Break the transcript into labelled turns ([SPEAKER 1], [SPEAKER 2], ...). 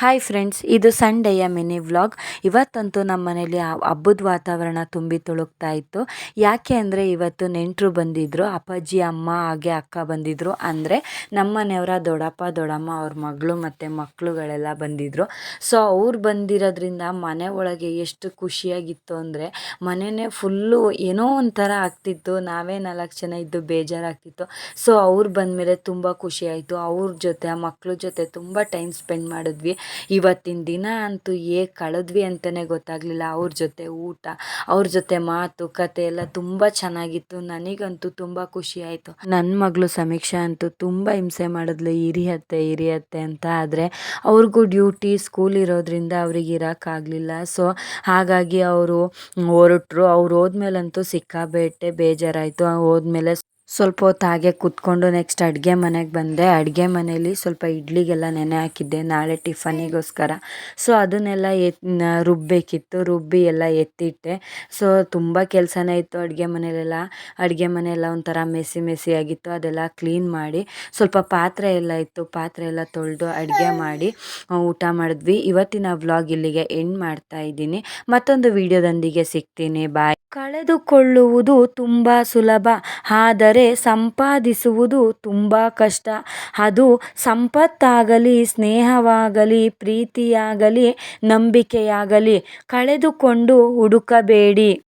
[SPEAKER 1] Hi friends, ಇದು ಸಂಡೆಯ mini vlog. ಇವತ್ತಂತೂ ನಮ್ಮ ಮನೇಲಿ ಹಬ್ಬದ ವಾತಾವರಣ ತುಂಬಿ ತುಳುಕ್ತಾ ಇತ್ತು. ಯಾಕೆ ಅಂದರೆ ಇವತ್ತು ನೆಂಟರು ಬಂದಿದ್ದರು. ಅಪ್ಪಾಜಿ, ಅಮ್ಮ ಹಾಗೆ ಅಕ್ಕ ಬಂದಿದ್ದರು. ಅಂದರೆ ನಮ್ಮ ಮನೆಯವರ ದೊಡ್ಡಪ್ಪ ದೊಡ್ಡಮ್ಮ ಅವ್ರ ಮಗಳು ಮತ್ತು ಮಕ್ಕಳುಗಳೆಲ್ಲ ಬಂದಿದ್ದರು. ಸೊ ಅವ್ರು ಬಂದಿರೋದ್ರಿಂದ ಮನೆ ಒಳಗೆ ಎಷ್ಟು ಖುಷಿಯಾಗಿತ್ತು ಅಂದರೆ ಮನೆಯೇ ಫುಲ್ಲು ಏನೋ ಒಂಥರ ಆಗ್ತಿತ್ತು. ನಾವೇ 4 ಜನ ಇದ್ದು ಬೇಜಾರಾಗ್ತಿತ್ತು. ಸೊ ಅವ್ರು ಬಂದಮೇಲೆ ತುಂಬ ಖುಷಿ ಆಯಿತು. ಅವ್ರ ಜೊತೆ ಆ ಮಕ್ಕಳ ಜೊತೆ ತುಂಬ ಟೈಮ್ ಸ್ಪೆಂಡ್ ಮಾಡಿದ್ವಿ. ಇವತ್ತಿನ ದಿನ ಅಂತೂ ಹೇಗೆ ಕಳೆದ್ವಿ ಅಂತಲೇ ಗೊತ್ತಾಗಲಿಲ್ಲ. ಅವ್ರ ಜೊತೆ ಊಟ, ಅವ್ರ ಜೊತೆ ಮಾತು ಕತೆ ಎಲ್ಲ ತುಂಬ ಚೆನ್ನಾಗಿತ್ತು. ನನಗಂತೂ ತುಂಬ ಖುಷಿ ಆಯಿತು. ನನ್ನ ಮಗಳು ಸಮೀಕ್ಷಾ ಅಂತೂ ತುಂಬ ಹಿಂಸೆ ಮಾಡಿದ್ಲು, ಇರಿಯತ್ತೆ ಅಂತ. ಆದರೆ ಅವ್ರಿಗೂ ಡ್ಯೂಟಿ ಸ್ಕೂಲ್ ಇರೋದ್ರಿಂದ ಅವ್ರಿಗೆ ಇರೋಕ್ಕಾಗಲಿಲ್ಲ. ಸೊ ಹಾಗಾಗಿ ಅವರು ಹೊರಟ್ರು. ಅವ್ರು ಹೋದ್ಮೇಲಂತೂ ಸಿಕ್ಕಾಬಟ್ಟೆ ಬೇಜಾರಾಯಿತು. ಹೋದ್ಮೇಲೆ ಸ್ವಲ್ಪ ಹೊತ್ತು ಹಾಗೆ ಕೂತ್ಕೊಂಡು ನೆಕ್ಸ್ಟ್ ಅಡುಗೆ ಮನೆಗೆ ಬಂದೆ. ಅಡುಗೆ ಮನೇಲಿ ಸ್ವಲ್ಪ ಇಡ್ಲಿಗೆಲ್ಲ ನೆನೆ ಹಾಕಿದ್ದೆ ನಾಳೆ ಟಿಫನಿಗೋಸ್ಕರ. ಸೊ ಅದನ್ನೆಲ್ಲ ರುಬ್ಬಿ ಎಲ್ಲ ಎತ್ತಿಟ್ಟೆ. ಸೊ ತುಂಬ ಕೆಲಸನೇ ಇತ್ತು ಅಡುಗೆ ಮನೆಯೆಲ್ಲ ಒಂಥರ ಮೆಸ್ಸಿ ಆಗಿತ್ತು. ಅದೆಲ್ಲ ಕ್ಲೀನ್ ಮಾಡಿ ಸ್ವಲ್ಪ ಪಾತ್ರೆ ಎಲ್ಲ ತೊಳೆದು ಅಡುಗೆ ಮಾಡಿ ಊಟ ಮಾಡಿದ್ವಿ. ಇವತ್ತಿನ ವ್ಲಾಗ್ ಇಲ್ಲಿಗೆ ಎಂಡ್ ಮಾಡ್ತಾ ಇದ್ದೀನಿ. ಮತ್ತೊಂದು ವಿಡಿಯೋದೊಂದಿಗೆ ಸಿಗ್ತೀನಿ. ಬಾಯ್. ಕಳೆದುಕೊಳ್ಳುವುದು ತುಂಬ ಸುಲಭ, ಆದರೆ ಸಂಪಾದಿಸುವುದು ತುಂಬ ಕಷ್ಟ. ಅದು ಸಂಪತ್ತಾಗಲಿ, ಸ್ನೇಹವಾಗಲಿ, ಪ್ರೀತಿಯಾಗಲಿ, ನಂಬಿಕೆಯಾಗಲಿ. ಕಳೆದುಕೊಂಡು ಹುಡುಕಬೇಡಿ.